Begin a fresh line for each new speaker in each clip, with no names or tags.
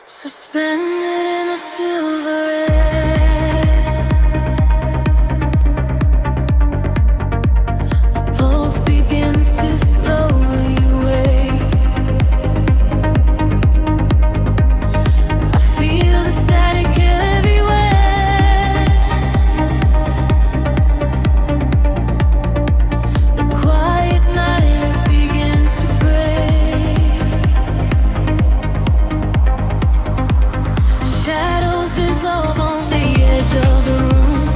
Suspended in a silver air, pulse begins to slowly wake. I feel the static everywhere. The quiet night begins to break. Shadows dissolve on the edge of the room,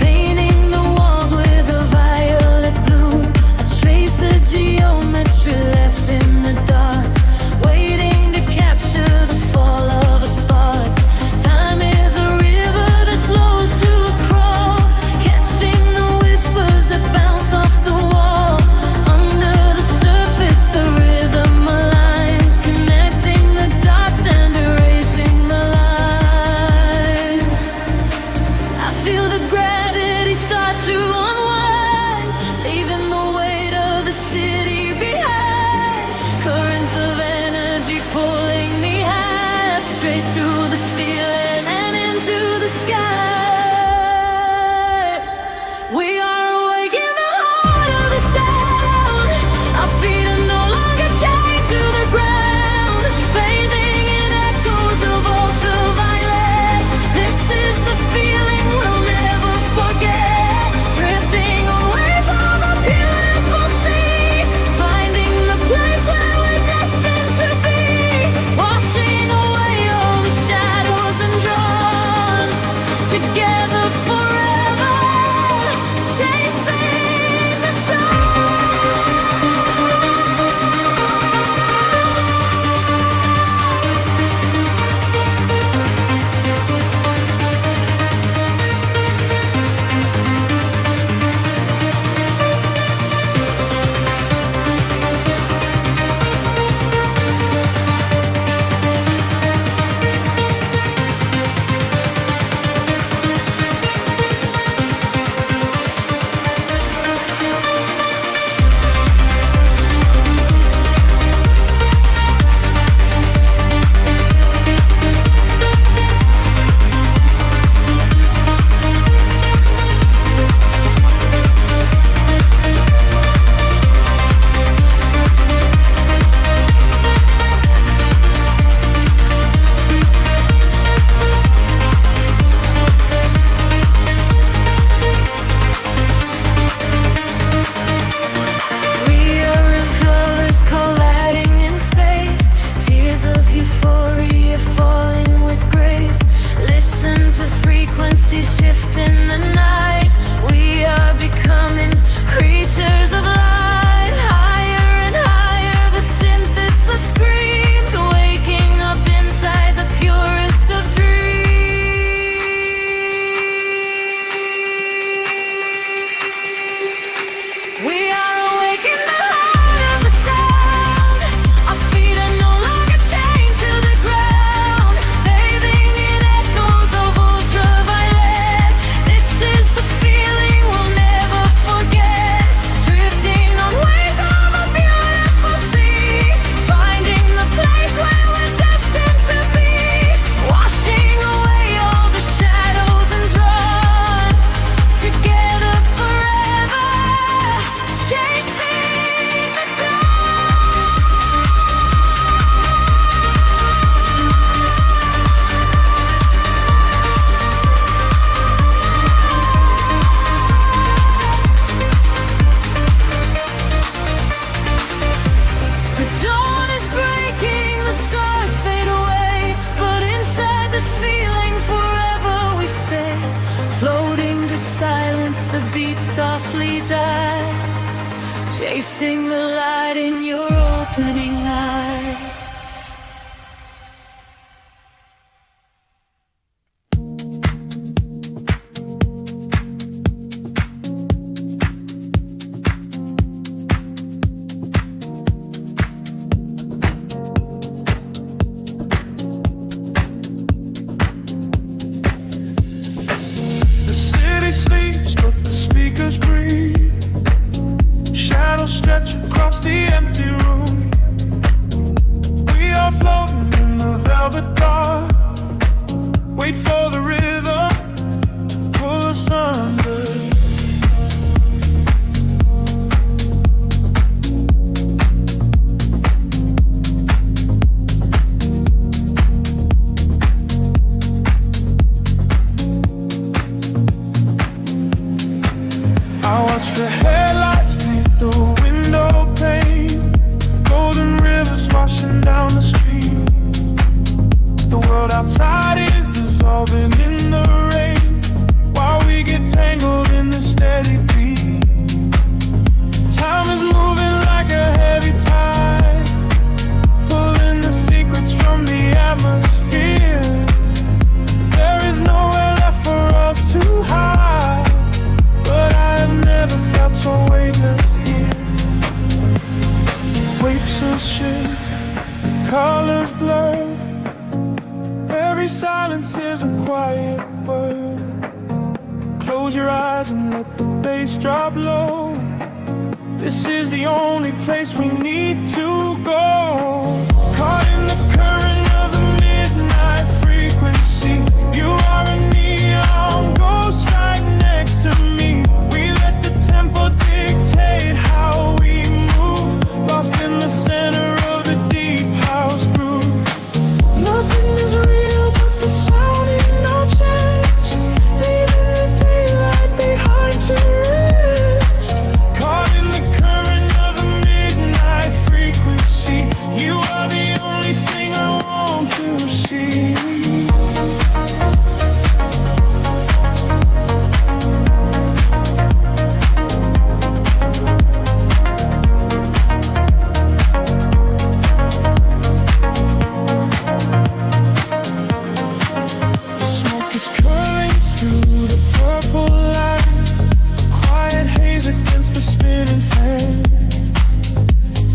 painting the walls with a violet bloom. I trace the geometry left in the dark, waiting to capture the fall of a spark. Time is a river that slows to a crawl, catching the whispers that bounce off the wall. Under the surface, the rhythm aligns, connecting the dots and erasing the lines. I feel the gravity start to unwind, leaving the weight of the city behind. Currents of energy pulling me high, straight through the ceiling and into the sky. We are awake in the heart of the sound. Our feet are no longer chained to the ground, bathing in echoes of ultraviolet. This is the feeling we'll never forget. Drifting away from a beautiful sea, finding the place where we're destined to be. Washing away all the shadows and drawn together forever, chasing the dawn. We are in colors colliding in space, tears of euphoria falling with grace. Listen to frequencies shift in the night. We are becoming creatures of light. Higher and higher, the synthesis screams, waking up inside the purest of dreams. We are awake in the heart of the sound. Our feet are no longer chained to the ground, bathing in echoes of ultraviolet. This is the feeling we'll never forget. Drifting on waves of a beautiful sea, finding the place where we're destined to be. Washing away all the shadows and drawn together forever, chasing the dawn. The dawn is breaking, the stars fade away, but inside this feeling forever we stay. Floating to silence, the beat softly dies, chasing the light in your opening eyes.
The city sleeps, but the speakers breathe. Shadows stretch across the empty room. quiet word. Close your eyes and let the bass drop low. This is the only place we need to go. Caught in the current of the midnight frequency. You are a neon ghost right next to me. We let the tempo dictate how we move. Lost in the center of the deep house groove. Nothing is real but the sound in our chest. Leaving the daylight behind to rest. Caught in the current of the midnight frequency. You are the only thing I want to see. Smoke is curling through the purple light. Quiet haze against the spinning fan.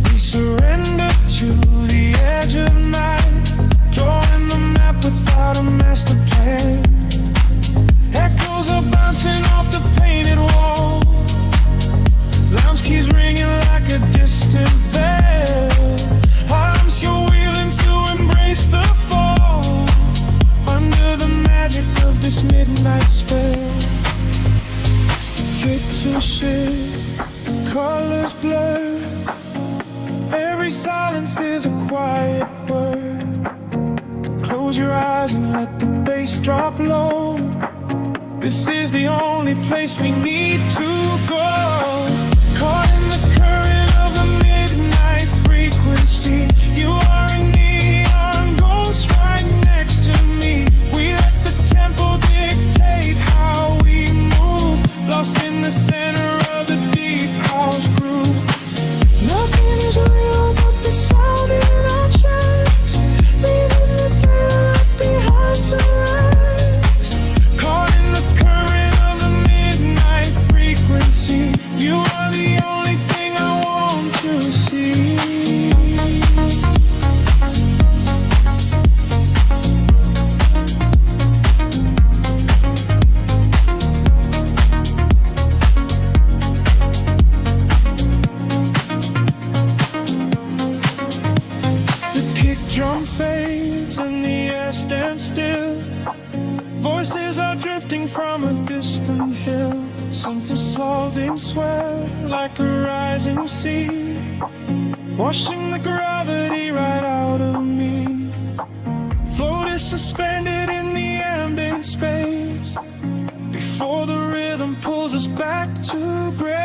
We surrender to the edge of night. Drawing the map without a master plan. Echoes are bouncing off the painted wall. Lounge keys ringing like a distant bell. Arms you're wheeling to embrace the fall. Under the magic of this midnight spell. Picture shift, colors blur. Every silence is a quiet word. Close your eyes and let the bass drop low. This is the only place we need to go. Caught in the current of the midnight frequency. You are a neon ghost right next to me. We let the tempo dictate how we move. Lost in the center of the deep house groove. Nothing is real but the sound in our chest. Leaving the daylight behind to rest. Caught in the current of the midnight frequency. You are the only thing I want to see. The kick drum fades and the air stands still. Voices are drifting from a distant hill. Some to slogging swell like a rising sea. Washing the gravity right out of me. Float is suspended in the ambient space. Before the rhythm pulls us back to gray.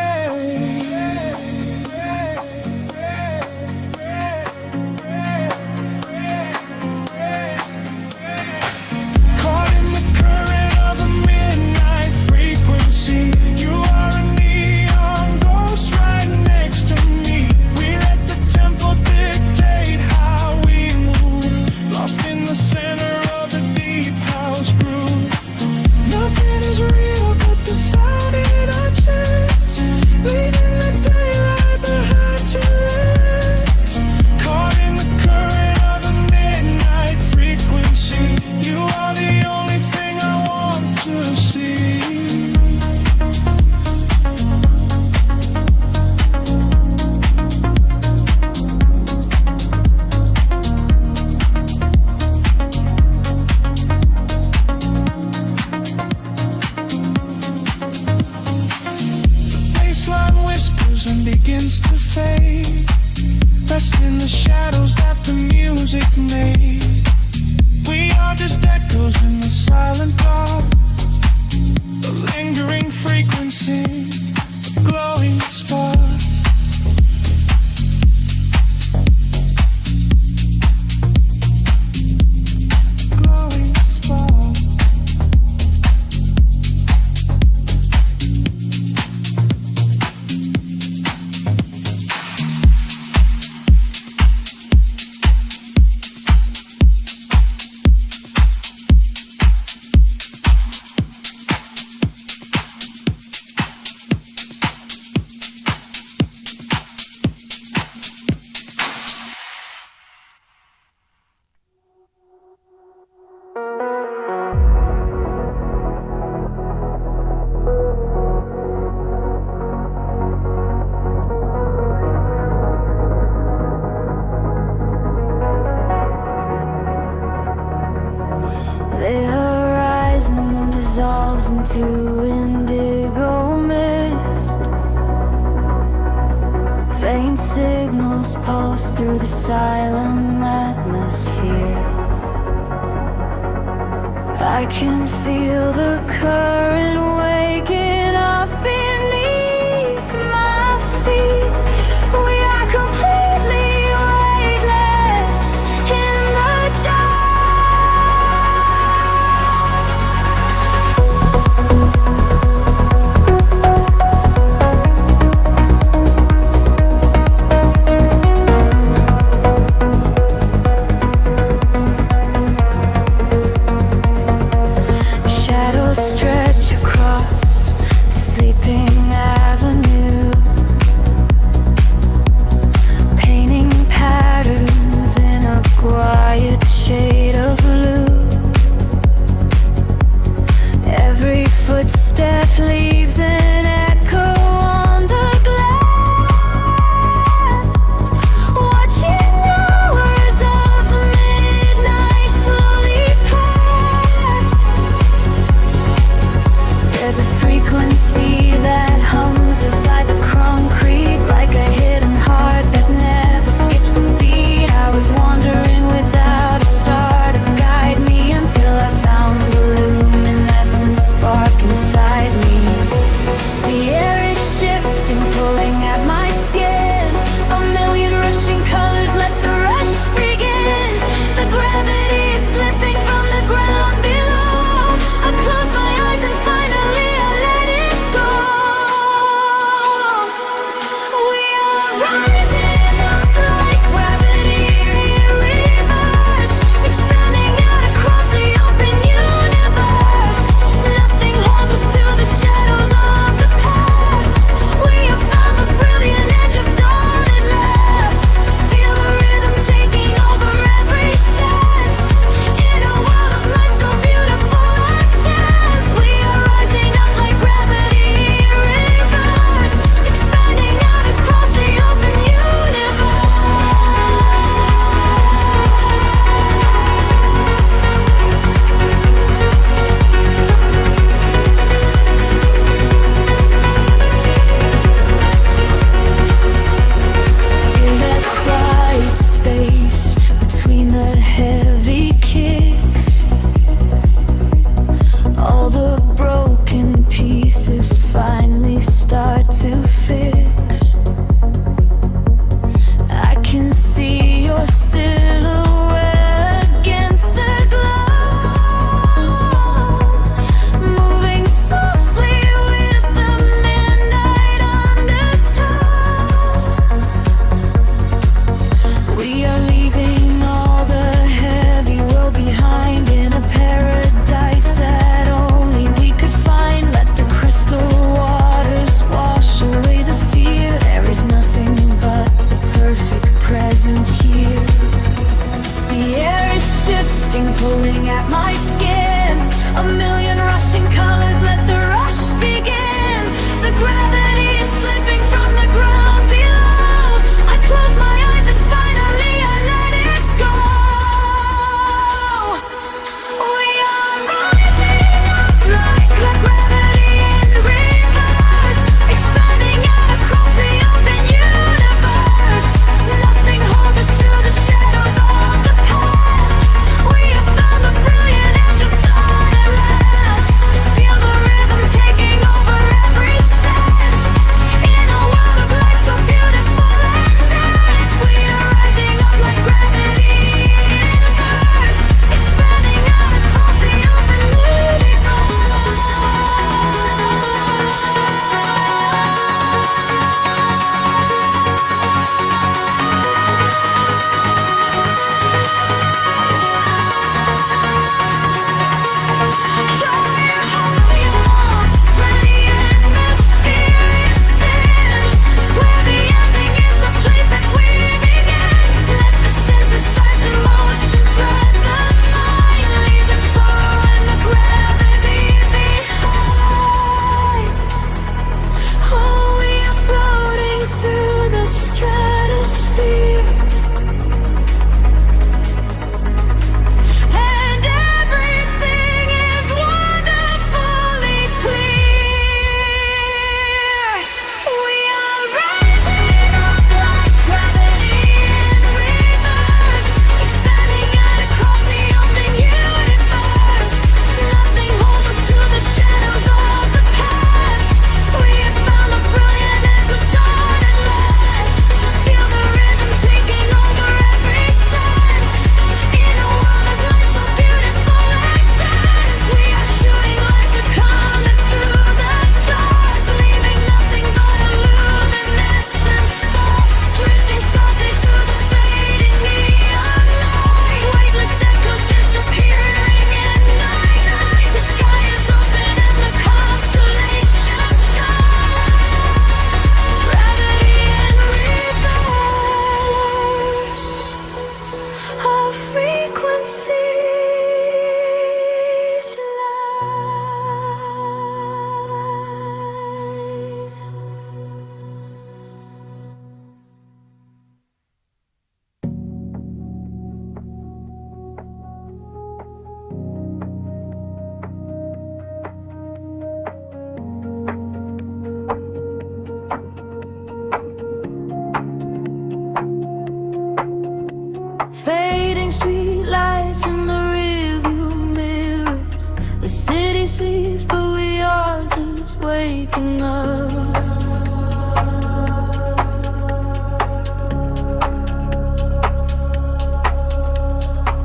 Caught in the current of the midnight frequency. You are a neon ghost right next to me. We let the tempo dictate how we move. Lost in the center of the deep house groove. Nothing is real but the sound in our chest. Leaving the daylight behind to rest. Caught in the current of the midnight frequency. You are the only thing I want to see. Baseline whispers and begins to fade. Rest in the shadows that the music made. We are just echoes in the silent dark. A lingering frequency, a glowing spark. Glowing spark.
dissolves into indigo mist. Faint signals pulse through the silent atmosphere. I can feel the current waking up beneath my feet. We are completely weightless in the dark. Shadows stretch across the sleeping avenue, painting patterns in a quiet shade of blue. Every footstep leaves an echo on the glass, watching hours of midnight slowly pass. There's a frequency that hums inside the concrete, like a hidden heart that never skips a beat. I was wandering without a star to guide me until I found the luminescent spark inside me. The air is shifting, pulling at my skin. A million rushing colors, let the rush begin. The gravity is slipping from the ground below. I close my eyes and finally I let it go. We are rising up like gravity in reverse, expanding out across the open universe. Nothing holds us to the shadows of the past. We have found the brilliant edge of dawn at last. Feel the rhythm taking over every sense. In a world of light so beautiful like dance, we are rising up like gravity in reverse, expanding out across the open universe. In that quiet space between the heavy kicks, all the broken pieces finally start to fix. I can see your silhouette against the glow, moving softly with the midnight undertow. We are leaving all the heavy world behind in a paradise that only we could find. Let the crystal waters wash away the fear. There is nothing but the perfect present here. The air is shifting, pulling at my skin. A million rushing colors, let the rush begin. The gravity is slipping from the ground below. I close my eyes and finally I let it go. We are rising up like gravity in reverse, expanding out across the open universe. Nothing holds us to the shadows of the past. We have found the brilliant edge of frequencies, but we are just waking up.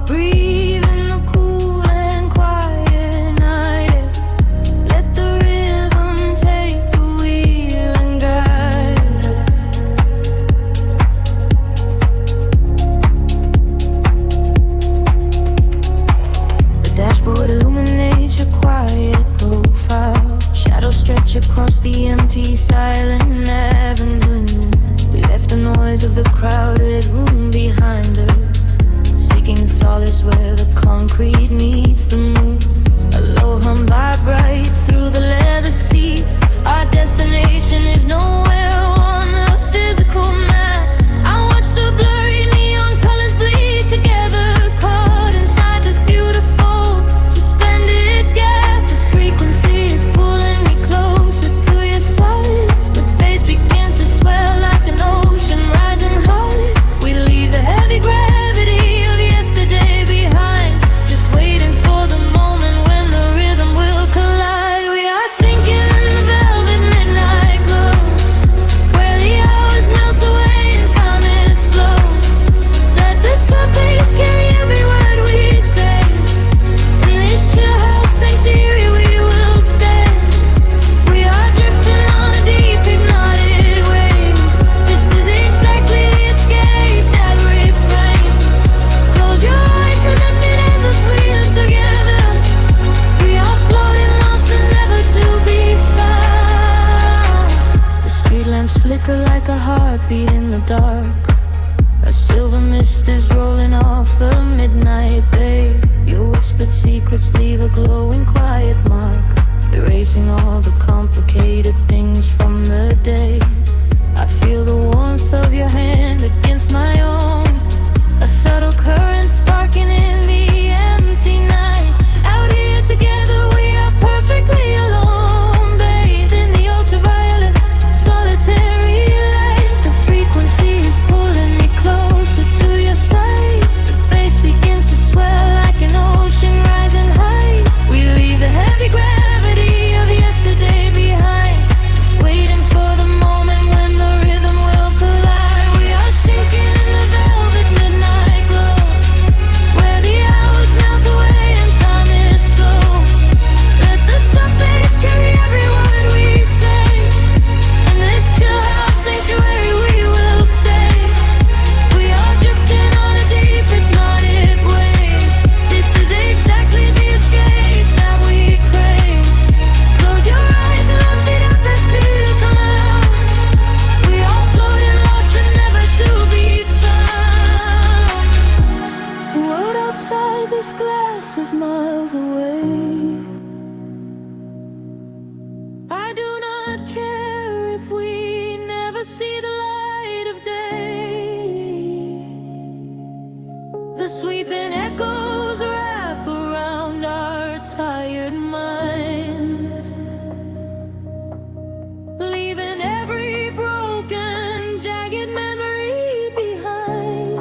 Breathe in the cool and quiet night. Let the rhythm take the wheel and guide us. The dashboard illuminates your quiet profile. Shadows stretch across the empty, silent avenue. We left the noise of the crowded room behind us, seeking solace where the concrete meets the moon. A low hum vibrates through the leather seats. Our destination is nowhere on the physical map. I watch the blurry neon colors bleed together, caught inside this beautiful suspended gap. The frequency is pulling me closer to your side. The bass begins to swell like an ocean rising high. We leave the heavy gravity of yesterday behind, just waiting for the moment when the rhythm will collide. We are sinking in the velvet midnight glow, where the hours melt away and time is slow. Let the sub-bass carry every word we say. In this chill house sanctuary we will stay. We are drifting on a deep hypnotic wave. This is exactly the escape that refrain. Close your eyes and let me never feel together. We are floating lost and never to be found. The street lamps flicker like a heartbeat in the dark. A silver mist is rolling off the midnight bay. Your whispered secrets leave a glowing quiet mark, erasing all the complicated things from the day. I feel the warmth of your hand against my own, a subtle current sparking in the empty night. Out here together we are perfectly alone, bathed in the ultraviolet solitary light. The frequency is pulling me closer to your side. The bass begins to swell like an ocean rising high. We leave the heavy gravity of yesterday behind, just waiting for the moment when the rhythm will collide. We are sinking in the velvet midnight glow, where the hours melt away and time is slow. Let the sub-bass carry every word we say. In this chill house sanctuary we will stay. We are drifting on a deep hypnotic wave. This is exactly the escape that we crave. Close your eyes and let me up and feel come out. We are floating lost and never to be found. The world outside this glass is miles away. I do not care if we never see the light of day. The sweeping echoes wrap around our tired minds, leaving every broken, jagged memory behind.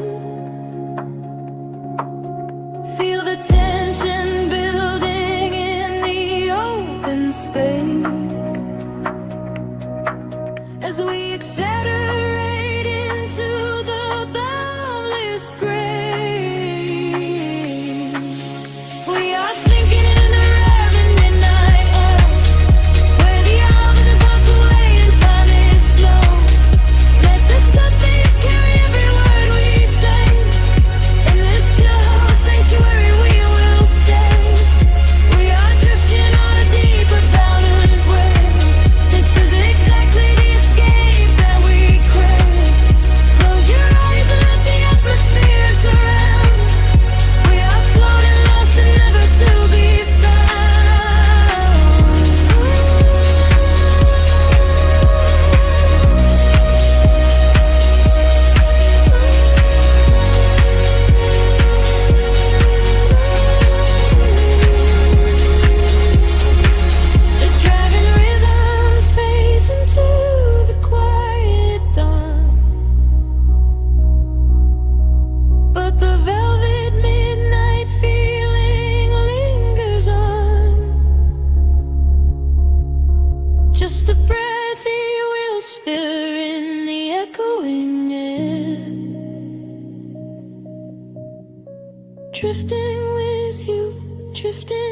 Feel the tension building in the open space as we accelerate into the boundless grace. We are sinking in the raven midnight air, where the hours melt away and time is slow. Let the sub-bass carry every word we say. In this chill house sanctuary we will stay. We are drifting on a deeper boundary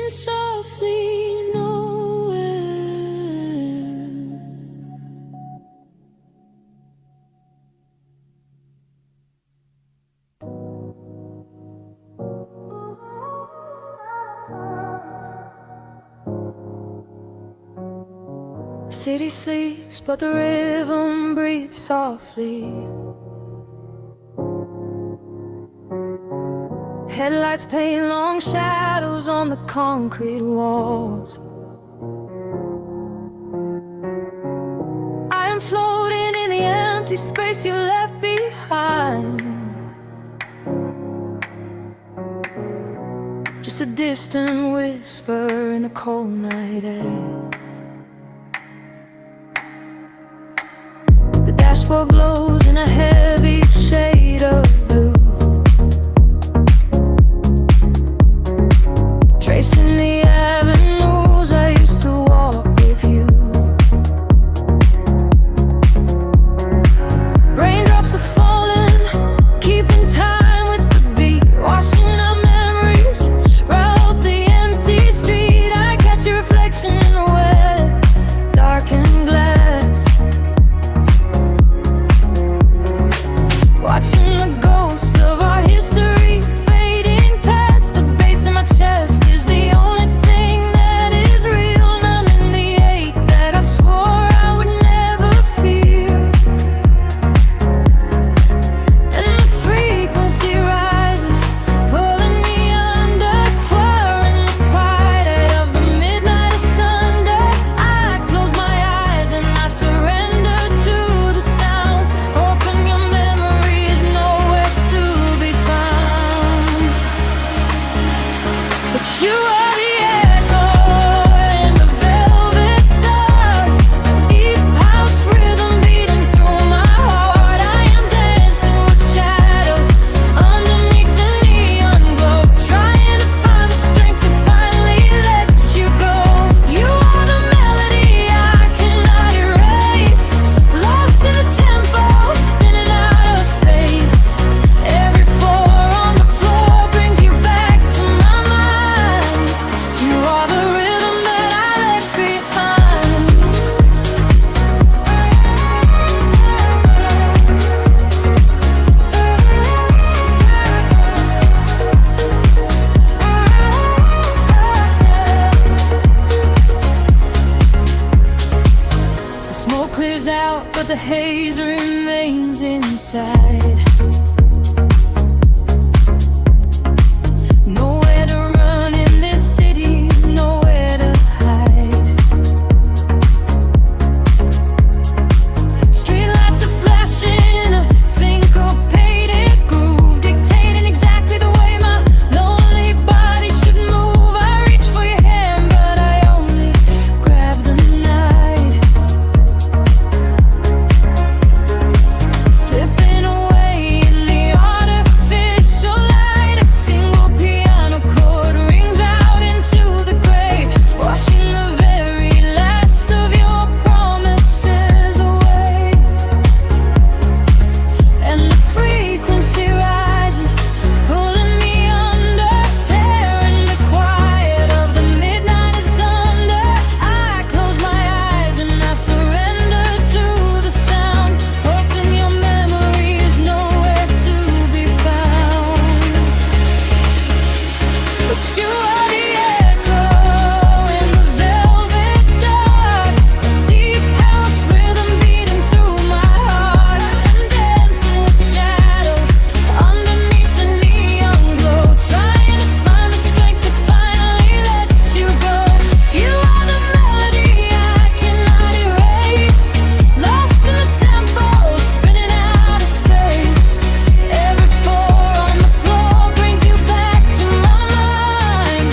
sleeping softly nowhere. City sleeps, but the rhythm breathes softly. Headlights paint long shadows on the concrete walls. I am floating in the empty space you left behind. Just a distant whisper in the cold night air. The dashboard glows in a heavy shade of blue, tracing the avenues I used to walk with you. Raindrops are falling, keeping time with the beat, washing our memories right off the empty street. I catch your reflection in the wet, darkened glass, watching the ghosts of our history fading past. The bass in my chest is the only thing that is real, numbing the ache that I swore I would never feel. And the frequency rises, pulling me under, clearing the quiet of the midnight asunder. I close my eyes and I surrender to the sound, hoping your memory is nowhere to be found. But you are the echo in the velvet dark, deep house rhythm beating through my heart. I am dancing with shadows underneath the neon glow, trying to find the strength to finally let you go. You are the melody I cannot erase, lost in the tempo, spinning out of space. Every floor on the floor brings you back to my mind. You are the rhythm that I left behind. The smoke clears out, but the haze remains inside. Nowhere to run in this city, nowhere to hide. Streetlights are flashing, a syncopated groove, dictating exactly the way my lonely body should move. I reach for your hand, but I only grab the night, slipping away in the artificial light. A single piano chord rings out into the gray, washing the very last of your promises away. And the frequency rises, pulling me under, tearing the quiet of the midnight asunder. I close my eyes and I surrender to the sound, hoping your memory is nowhere to be found. But you are the echo in the velvet dark, deep house rhythm beating through my heart. I'm dancing with shadows underneath the neon glow, trying to find the strength to finally let you go. You are the melody I cannot erase, lost in the tempo, spinning out of space. Every floor on the floor brings you back to my mind.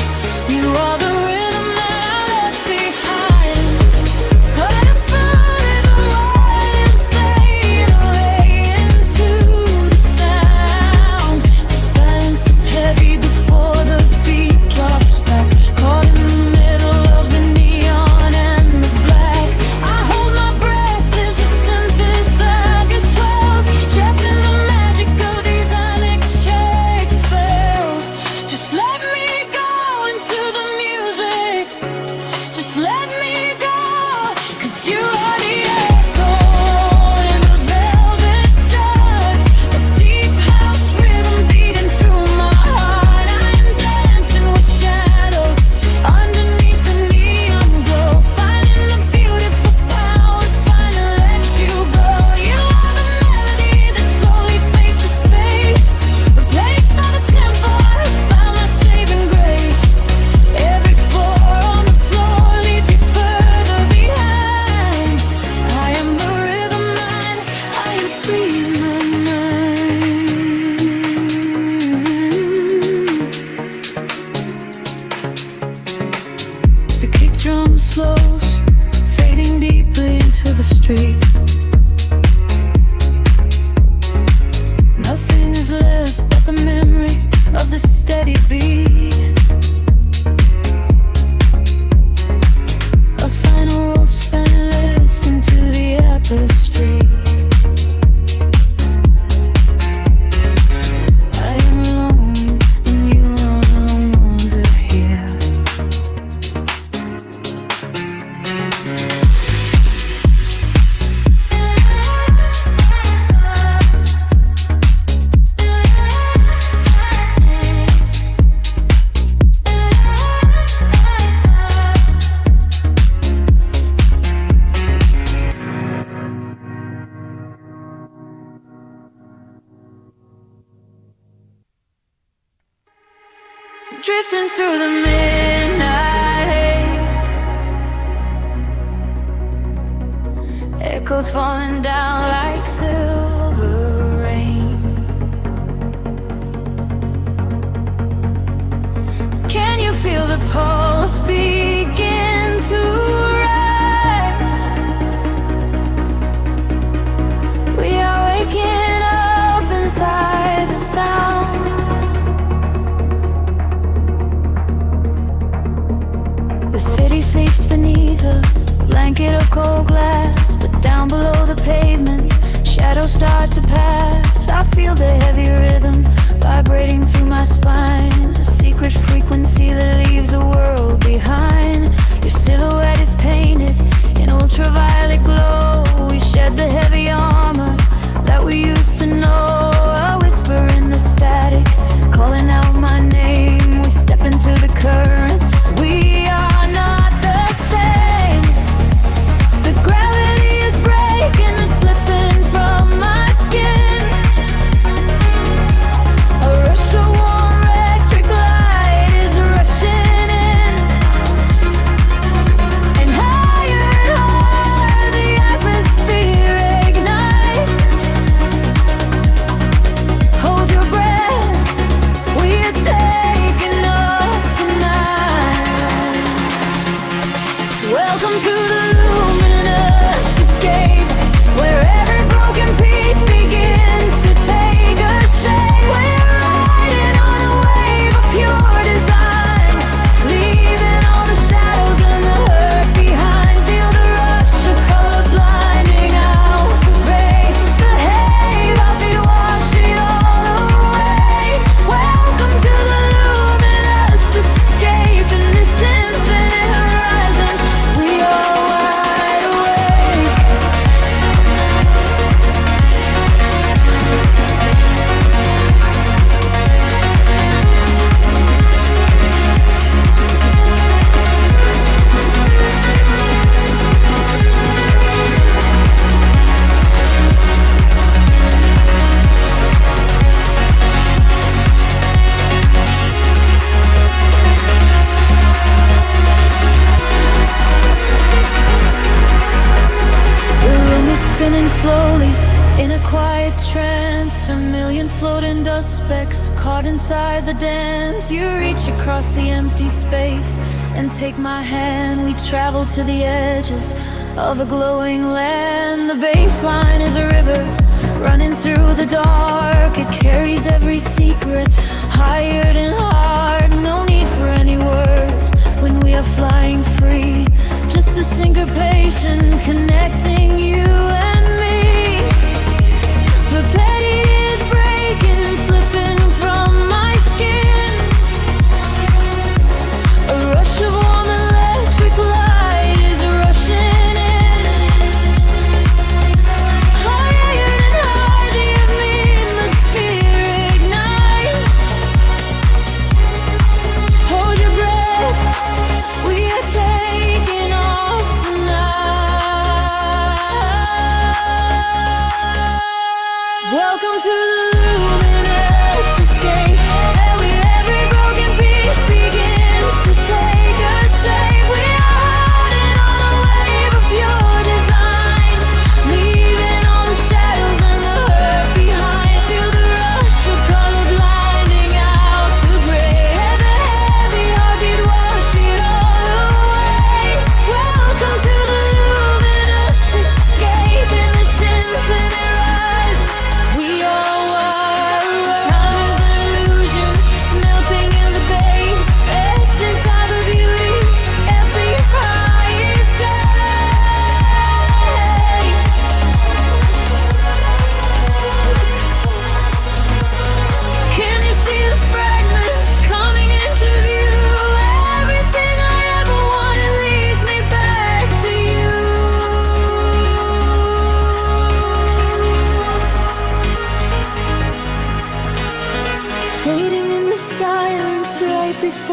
street. Nothing is left but the memory of the steady beat. A final roll spent into the tapestry. Drifting through the midnight haze, echoes falling down like silver rain. Can you feel the pulse begin to rise? We are waking up inside the sound. The city sleeps beneath a blanket of cold glass, but down below the pavement, shadows start to pass. I feel the heavy rhythm vibrating through my spine, a secret frequency that leaves the world behind. Your silhouette is painted in ultraviolet glow. We shed the heavy armor that we used to know. A whisper in the static, calling out my name. We step into the current. We are not the same. The gravity is breaking and slipping from my skin. A rush of warm electric light is rushing in, and higher the atmosphere ignites. Hold your breath, we are taking off tonight. Welcome to the luminous escape, where every broken piece begins to take a shape. We're riding on a wave of pure design, leaving all the shadows and the hurt behind. Feel the rush of color blinding out. Ray, the haze, I feel wash it all away. Welcome to the luminous escape, in this infinite horizon. We are wide awake. The room is spinning slowly in a quiet trance. A million floating dust specks caught inside the dance. You reach across the empty space and take my hand. We travel to the edges of a glowing land. The baseline is a river running through the dark. It carries every secret, hired and hard. No need for any words when we are flying free. Just the syncopation connecting you and me. The petty is breaking, slipping from my skin. A rush of warm electric light is rushing in. Higher and higher, the atmosphere ignites. Hold your breath, we are taking off tonight.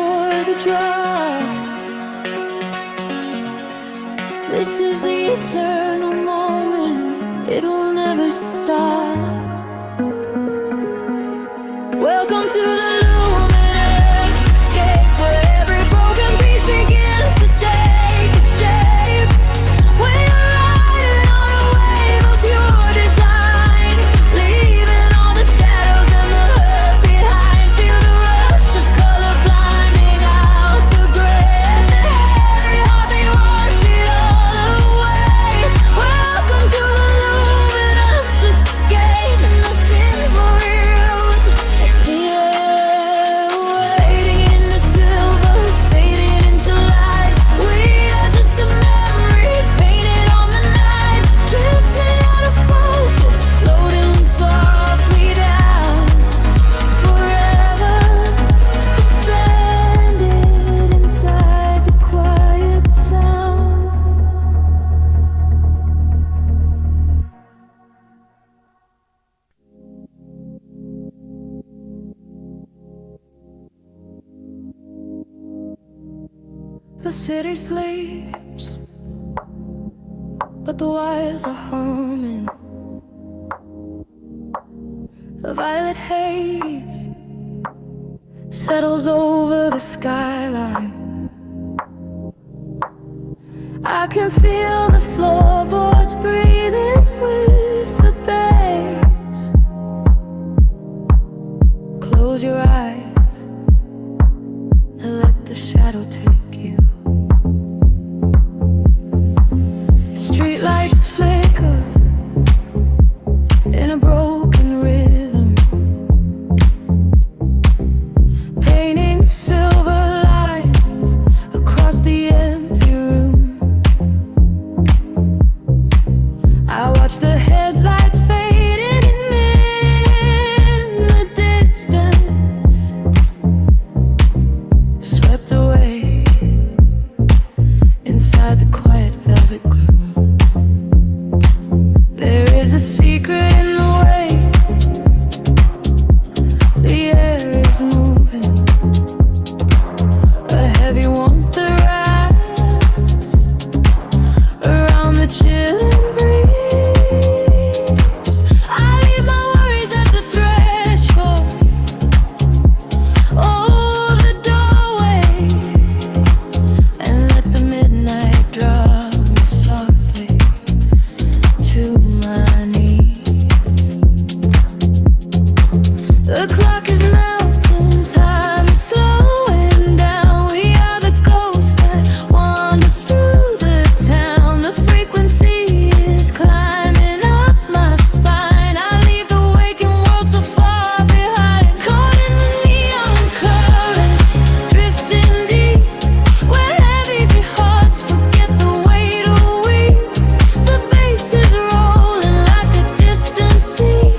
for the drop. This is the eternal moment, it will never stop. Welcome to the luminous escape, where every broken piece begins to take a shape. We are riding on a wave of pure design, leaving all the shadows and the hurt behind. Feel the rush of color blinding out the gray, and the heavy heart, they wash it all away. Welcome to the luminous escape, and the sinful route. Fading into silver, fading into light. We are just a memory painted on the night, drifting out of focus, floating softly down, forever suspended inside the quiet sound. The city sleeps, but the wires are humming. A violet haze settles over the skyline. I can feel the floorboards breathing with the bass. Close your eyes and let the shadow take you. Streetlights flicker in a broken rhythm, painting silver lines across the empty room. I watch the headlights fading in the distance, swept away inside the quiet velvet gloom. There is a secret in the way the air is moving, a heavy warmth that wraps around the chilling breeze. I leave my worries at the threshold, oh, the doorway, and let the midnight drop me softly to my knees. The clock is melting, time is slowing down. We are the ghosts that wander through the town. The frequency is climbing up my spine. I leave the waking world so far behind, caught in the neon currents, drifting deep, where heavy hearts forget the weight of weak. The bass is rolling like a distant sea,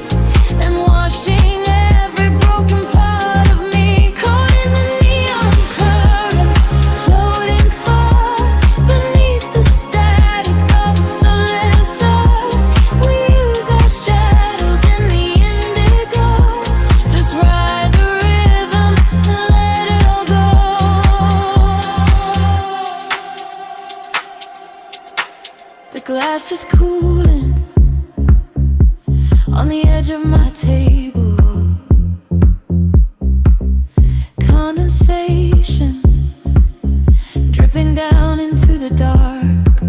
and washing every broken part of me. Caught in the neon currents, floating far beneath the static of a soulless earth. We use our shadows in the indigo, just ride the rhythm and let it all go. The glass is cooling on the edge of my table. Condensation dripping down into the dark.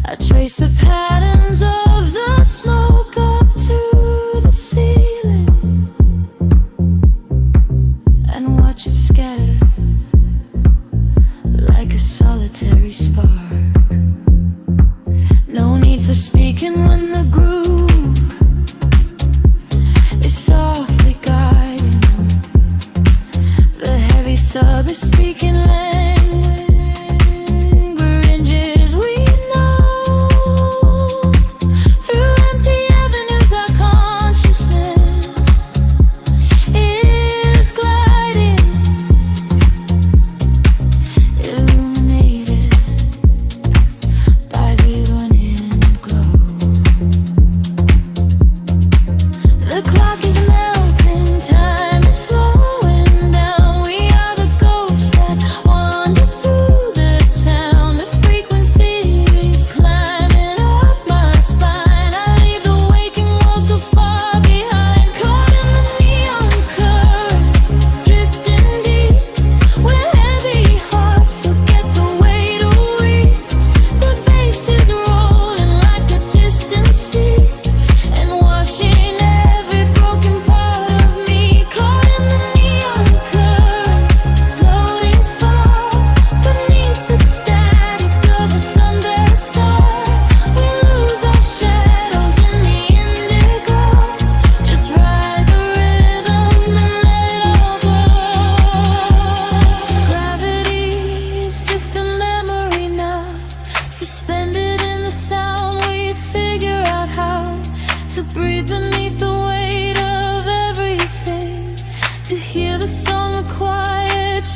I trace the patterns of the smoke up to the ceiling and watch it scatter like a solitary spark. No need for speaking when the groove is softly guiding. The heavy sub is speaking languages we know. Through empty avenues our consciousness is gliding, illuminated by the running glow. The clock is melting, time is slowing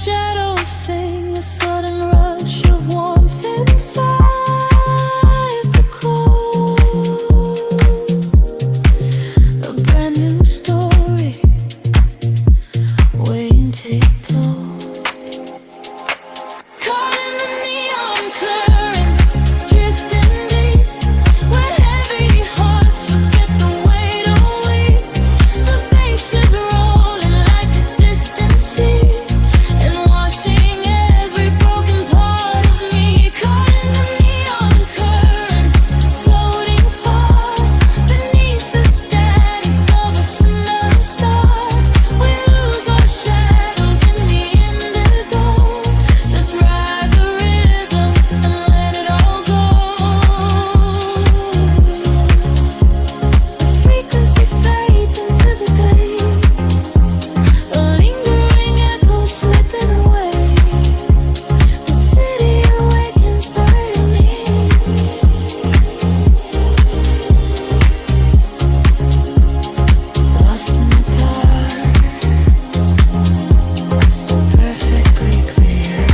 shadows sing a sudden rush of warmth inside the cold. A brand new story waiting to explode. Caught in the neon currents, drifting deep, where heavy hearts forget the weight of weight. The bass is rolling like a distant sea, and washing every broken part of me. Caught in the neon currents, floating far beneath the static of a summer star. We lose our shadows in the indigo. Just ride the rhythm and let it all go. The frequency fades into the day, a lingering echo slipping away. The city awakens burning me. Lost in the dark, perfectly clear.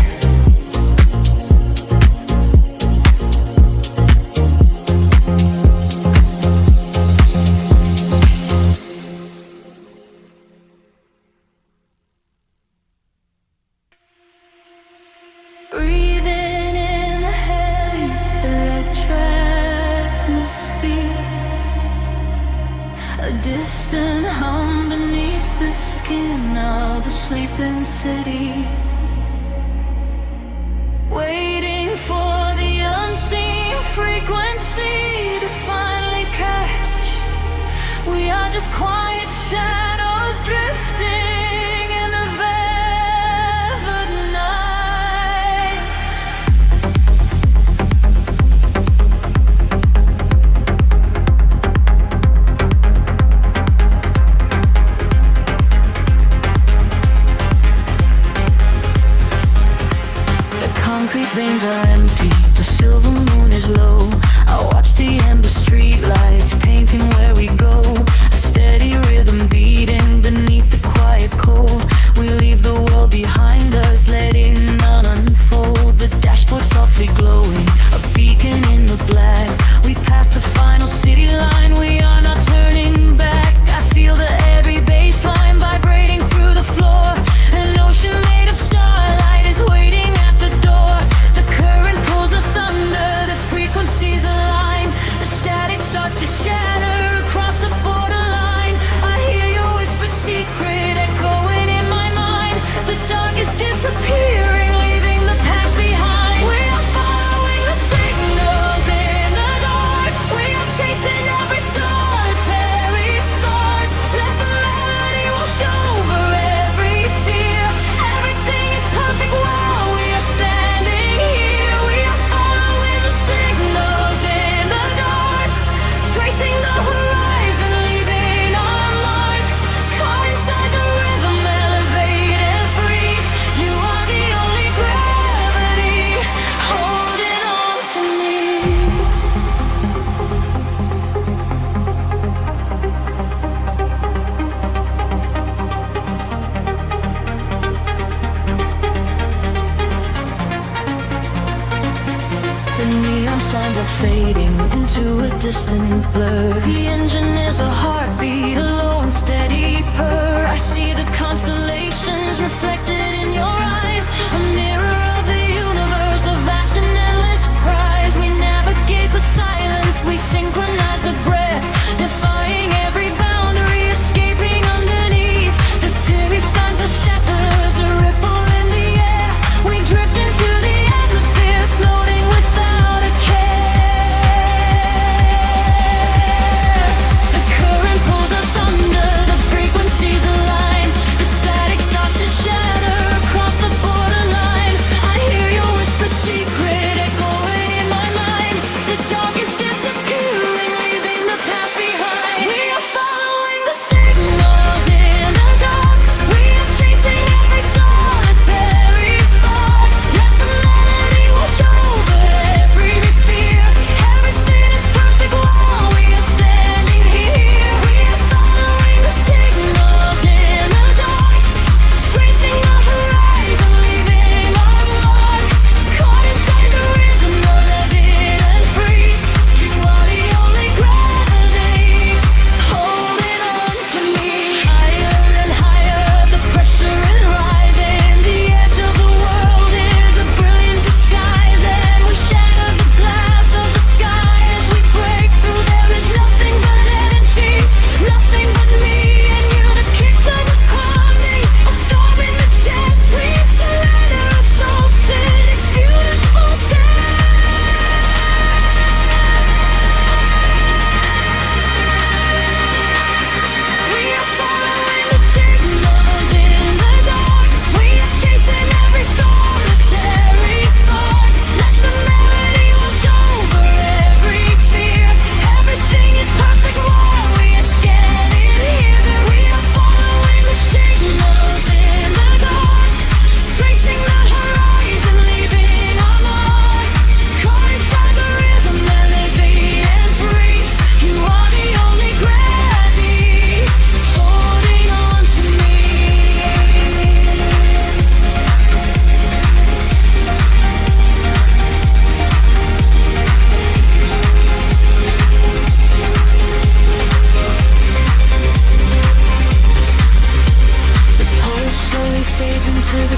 Breathing in the heavy electricity, a distant hum beneath the skin of the sleeping city. Waiting for the unseen frequency to finally catch. We are just quiet shadows drifting in the velvet night. The concrete veins are empty, the silver moon is low. I watch the ember street lights painting where we go. A steady rhythm beating beneath the quiet cold. We leave the world behind us, letting none unfold. The dashboard softly glowing, a beacon in the black. We pass the final city line, we are not turning back. I feel the every bass line vibrating through the floor. An ocean made of starlight is waiting at the door. The current pulls us under, the frequencies align. The static starts to shatter across the borderline. I hear your whispered secret echoing in my mind. The dark is disappearing, leaving the past behind. We are following the signals in the dark. We are chasing every solitary spark. Let the melody wash over every fear. Everything is perfect while we are standing here. We are following the signals in the dark, tracing the horizon, leaving our mark. Caught inside the rhythm, elevated, free. You are the only gravity holding on to me. The neon signs are fading into a distant blur. The engine is a heartbeat, a low and steady purr. I see the constellations reflected in your eyes, a mirror of the universe, a vast and endless prize. We navigate the silence, we synchronize the breath, defying every boundary, escaping underneath. The city signs are shepherds, a ripple in the air. We drift into the atmosphere, floating without a care. The current pulls us under, the frequencies align. The static starts to shatter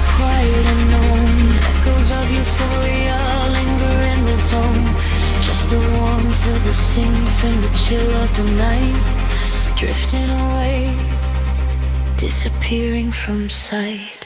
the quiet unknown. Echoes of euphoria linger in the zone. Just the warmth of the sinks and the chill of the night, drifting away, disappearing from sight.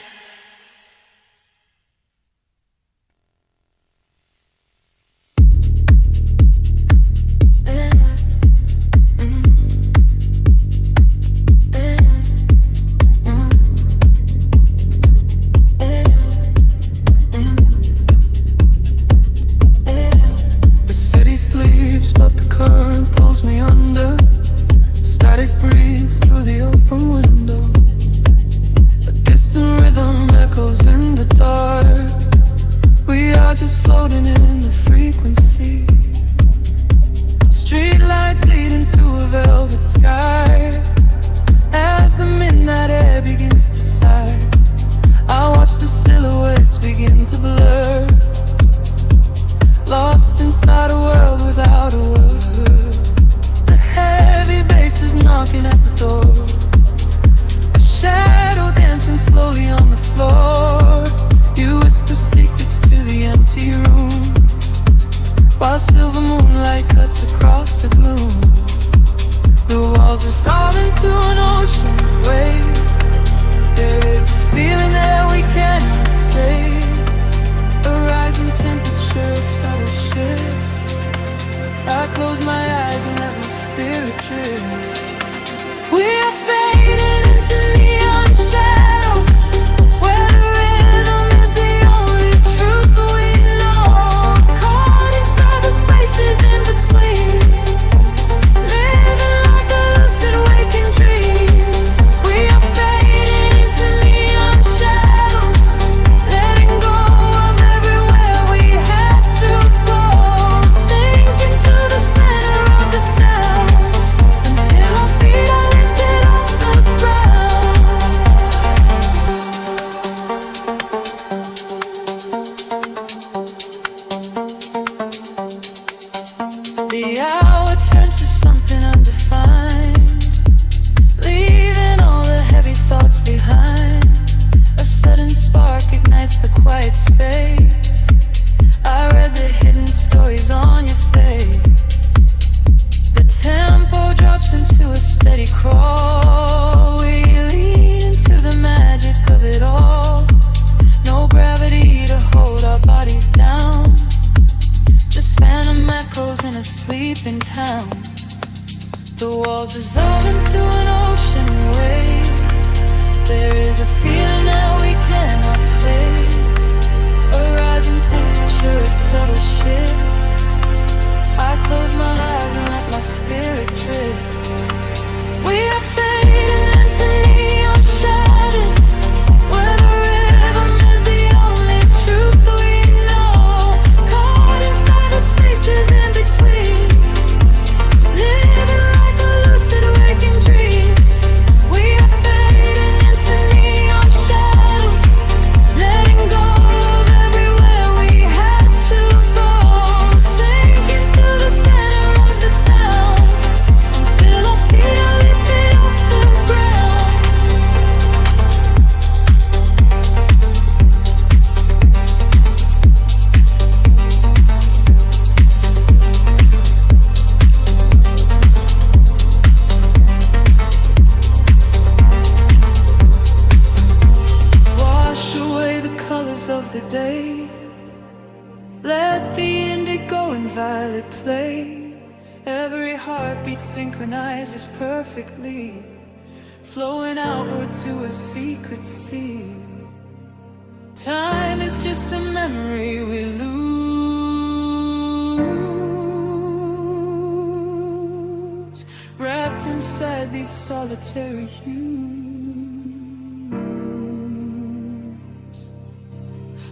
Solitary hues.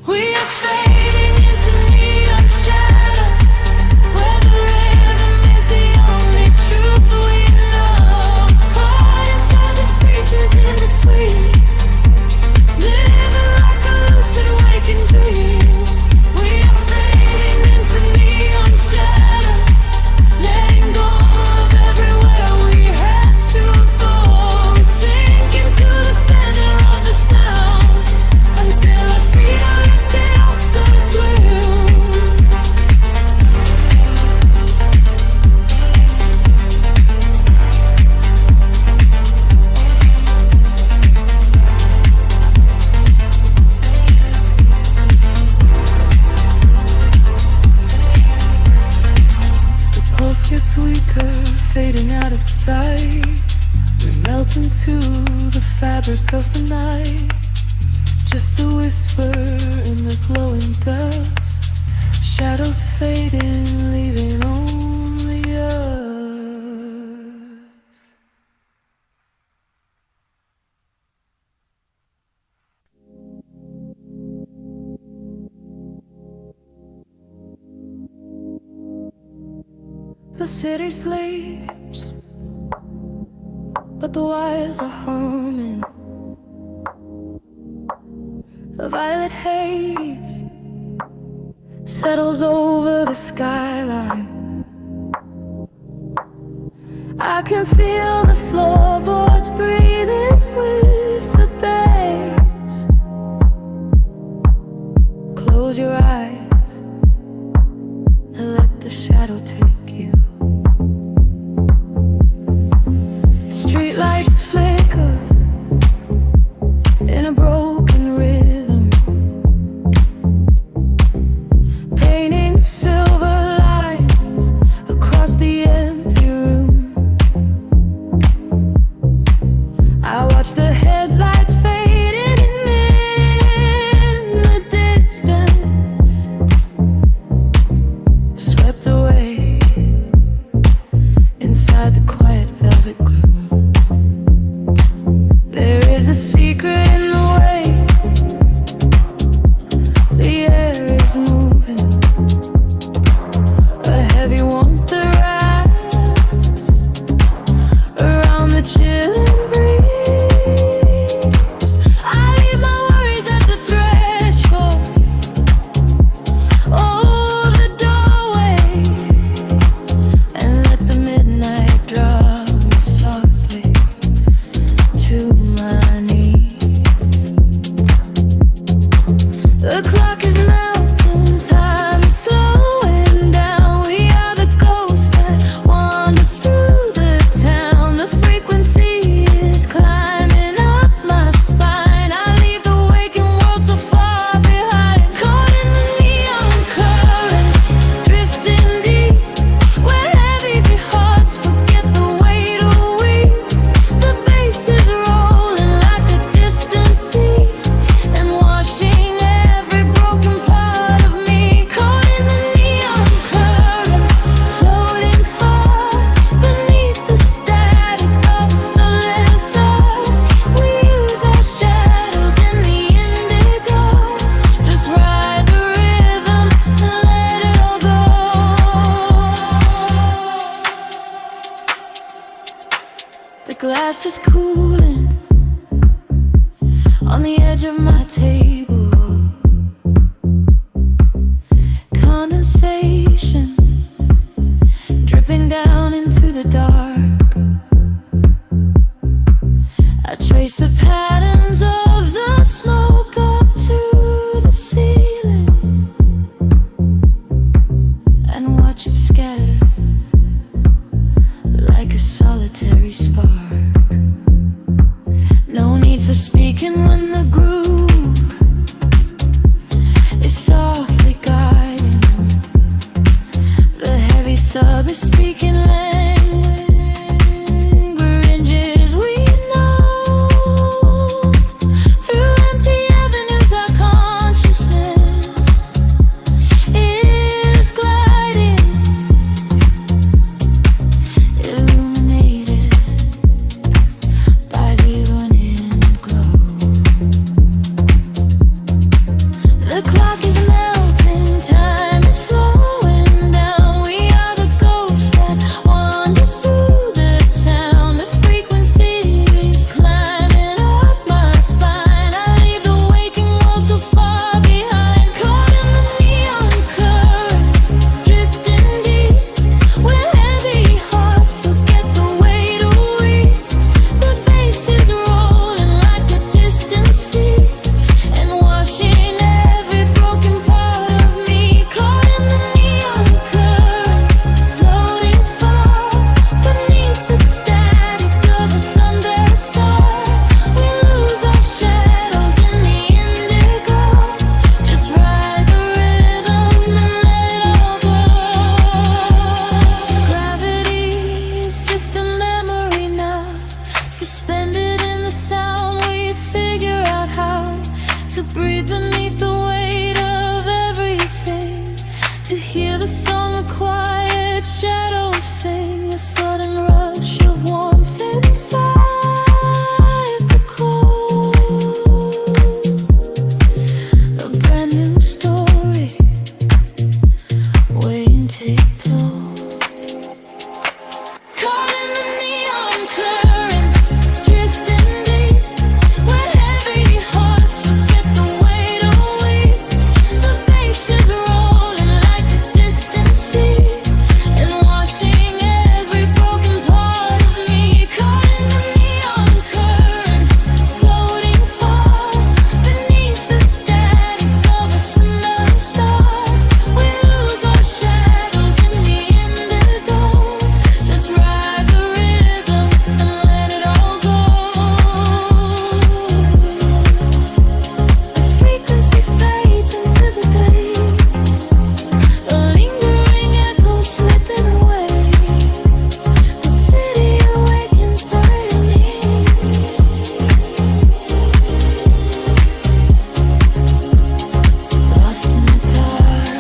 We are fading into neon shadows, where the rhythm is the only truth we know. Caught inside the spaces in between, living like a lucid waking dream. We are fading into neon shadows, letting go of everywhere we have to go. Sink into the center of the sound until
fabric of the night, just a whisper in the glowing dust. Shadows fading, leaving only us. The city sleeps, but the wires are humming. A violet haze settles over the skyline. I can feel the floorboards breathing with the bass. Close your eyes and let the shadow take you. Streetlights flicker in a broken rhythm, painting silver lines across the empty room. breathe beneath the weight of everything. To hear the song of quiet shadows sing, a sudden rush of warmth inside the cold. A brand new story waiting to explode. Caught in the neon currents, drifting deep, where heavy hearts forget the weight of weight. The bass is rolling like a distant sea, and washing every broken part of me. Caught in the neon currents, floating far beneath the static of a single star. We lose our shadows in the indigo. Just ride the rhythm and let it all go. The frequency fades into the day, a lingering echo slipping away. The city awakens burning me. Lost in the dark,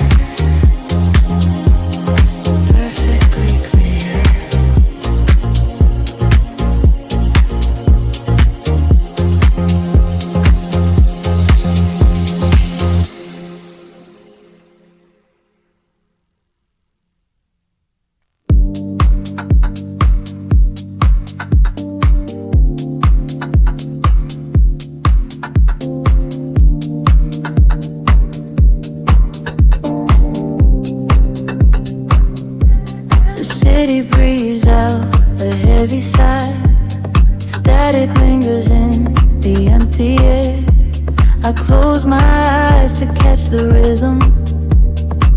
perfectly clear. The city breathes out a heavy sigh. Static lingers in the empty air. I close my eyes to catch the rhythm,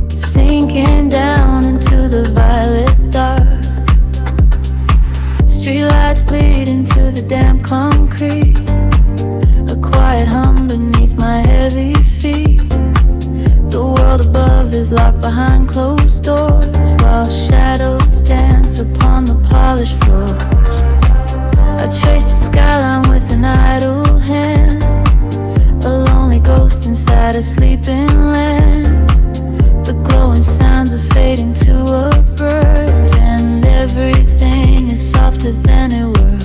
sinking down into the violet dark. Streetlights bleed into the damp concrete. A quiet hum beneath my heavy feet. The world above is locked behind closed doors, while shadows dance upon the polished floors. I trace the skyline with an idle hand, a lonely ghost inside a sleeping land. The glowing sounds are fading to a bird, and everything is softer than it were.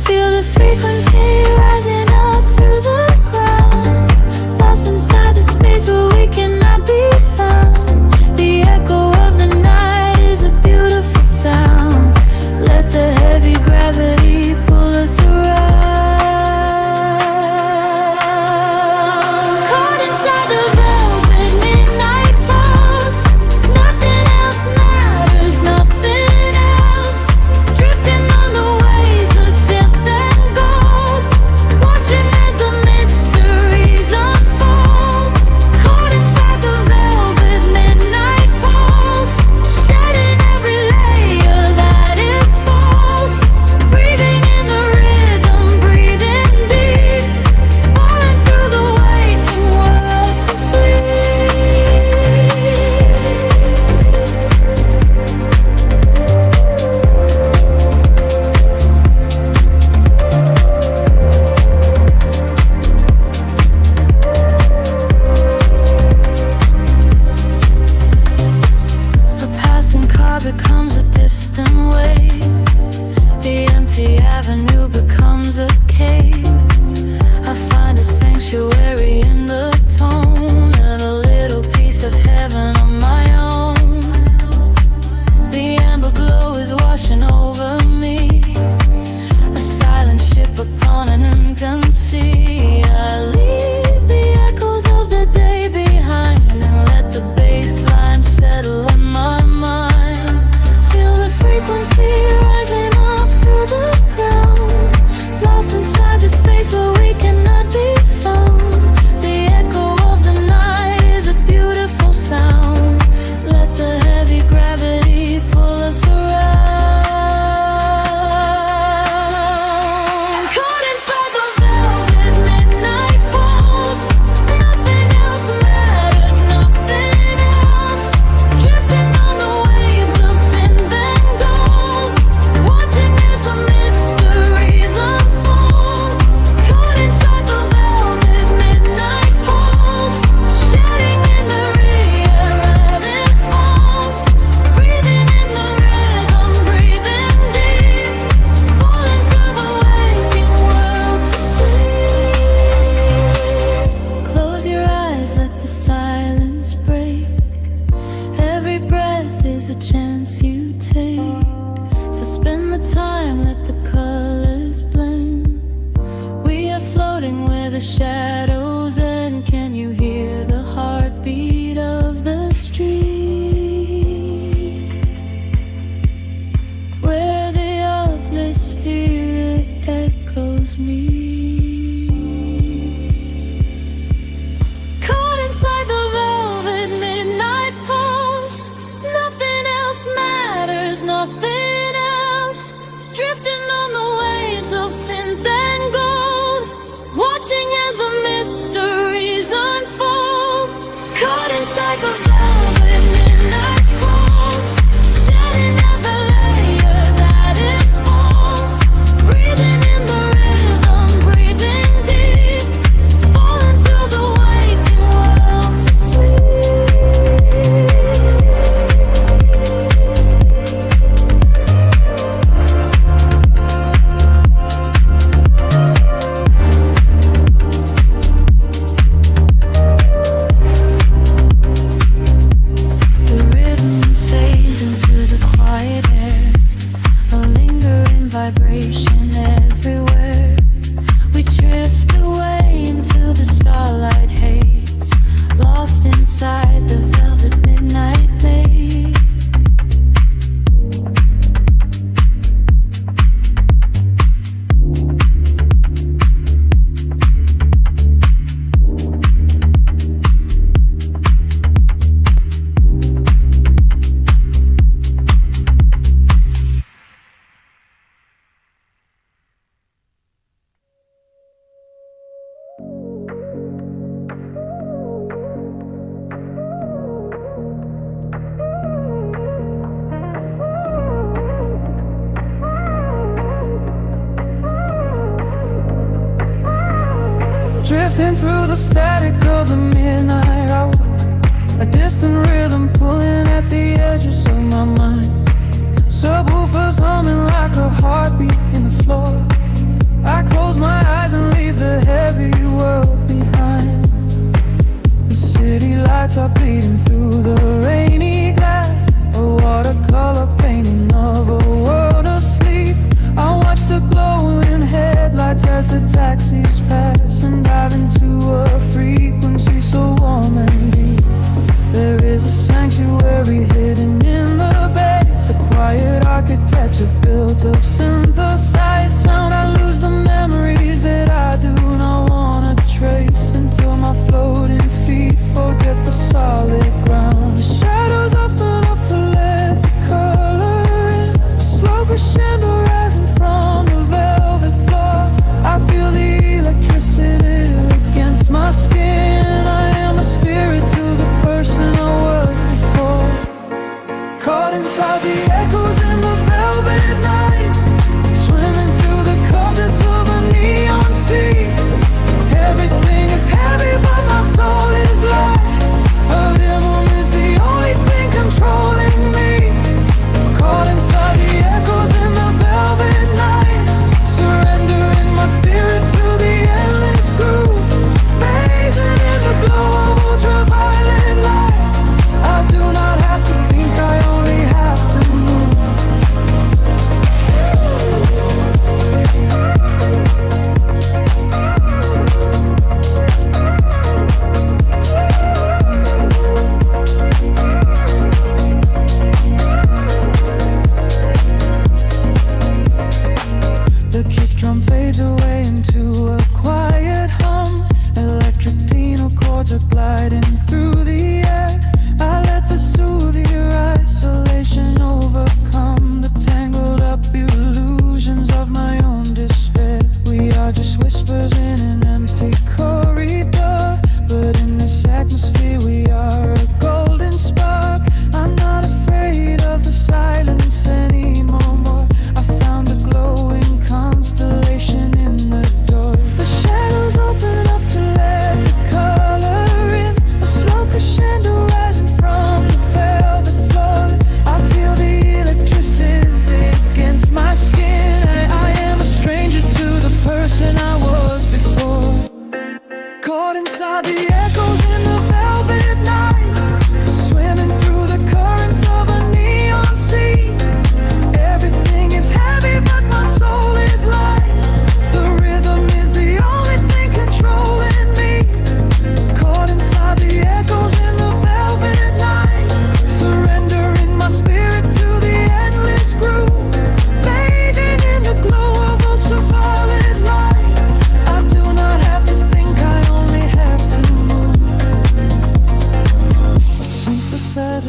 Feel the frequency rising up through the ground, lost inside the space where we cannot be found. The echo of the night is a beautiful sound. Let the heavy gravity pull us around. Caught inside the velvet midnight bus, nothing else matters, nothing else. Drifting on the waves of synth and gold. chance you take. So spend the time, let the colors blend. We are floating where the shadows end. Can you hear the heartbeat of the street? Where the uplifting spirit echoes me. Caught inside the velvet midnight pulse. Nothing else matters, nothing else. Drifting on the waves of synth and gold. Watching as the mysteries unfold. Caught inside the velvet midnight pulse. Shedding every layer that is false. Breathing in the rhythm, breathing deep. Falling through the waking world to The rhythm fades into the quiet air. A lingering vibration everywhere. We drift away into the starlight haze. Lost inside the velvet midnight maze.
Drifting through the static of the midnight hour. A distant rhythm pulling at the edges of my mind. Subwoofers humming like a heartbeat in the floor. I close my eyes and leave the heavy world behind. The city lights are bleeding through the rainy glass. A watercolor painting of a world asleep. I watch the glowing headlights as the taxis pass and dive into a frequency so warm and deep. There is a sanctuary hidden in the base, a quiet architecture built of synthesized sound. I lose the memories that I do not wanna trace until my floating feet forget the solid ground. The shadows open up to let the color in. A slow crescendo rising from the velvet floor. I feel the electricity against my skin. I am a spirit to the person I was before. Caught inside the echoes in the velvet night. Swimming through the currents of a neon sea. Everything is heavy but my soul is light. A demon is the only thing controlling me. Caught inside the echoes in the velvet night. Surrendering my spirit to the endless groove. Blazing in the glow of ultraviolet light. I do not have to think, I only have to move. The kick drum fades away into a quiet hum. Electric piano chords are gliding through the air. I let the soothier isolation overcome the tangled up illusions of my own despair. We are just whispers in an empty corridor, but in this atmosphere we are a golden spark. I'm not afraid of the silence anymore. I found a glowing constellation in the door. The shadows open up to let the color in. A slow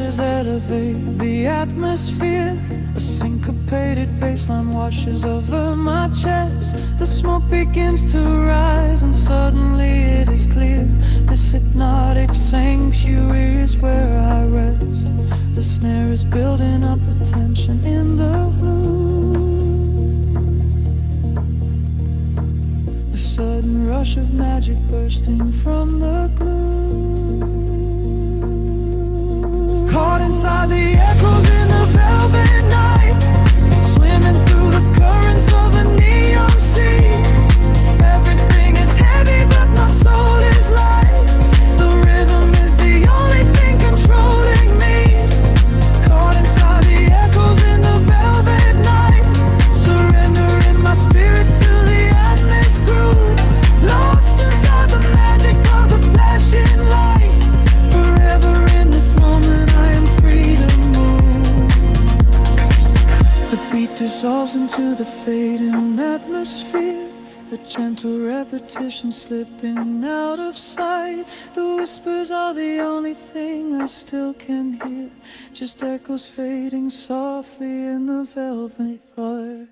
waters elevate the atmosphere. A syncopated bassline washes over my chest. The smoke begins to rise and suddenly it is clear. This hypnotic sanctuary is where I rest. The snare is building up the tension in the gloom. A sudden rush of magic bursting from the gloom. Caught inside the echoes in the velvet night, swimming through the currents of a neon sea. Everything is heavy but my soul is light. The rhythm is the only thing controlling me. Caught inside the echoes in the velvet night, surrendering my spirit to the endless groove. Lost inside the magic of the flashing light. Forever in this moment I am free to move. The beat dissolves into the fading atmosphere. A gentle repetition slipping out of sight. The whispers are the only thing I still can hear. Just echoes fading softly in the velvet fire.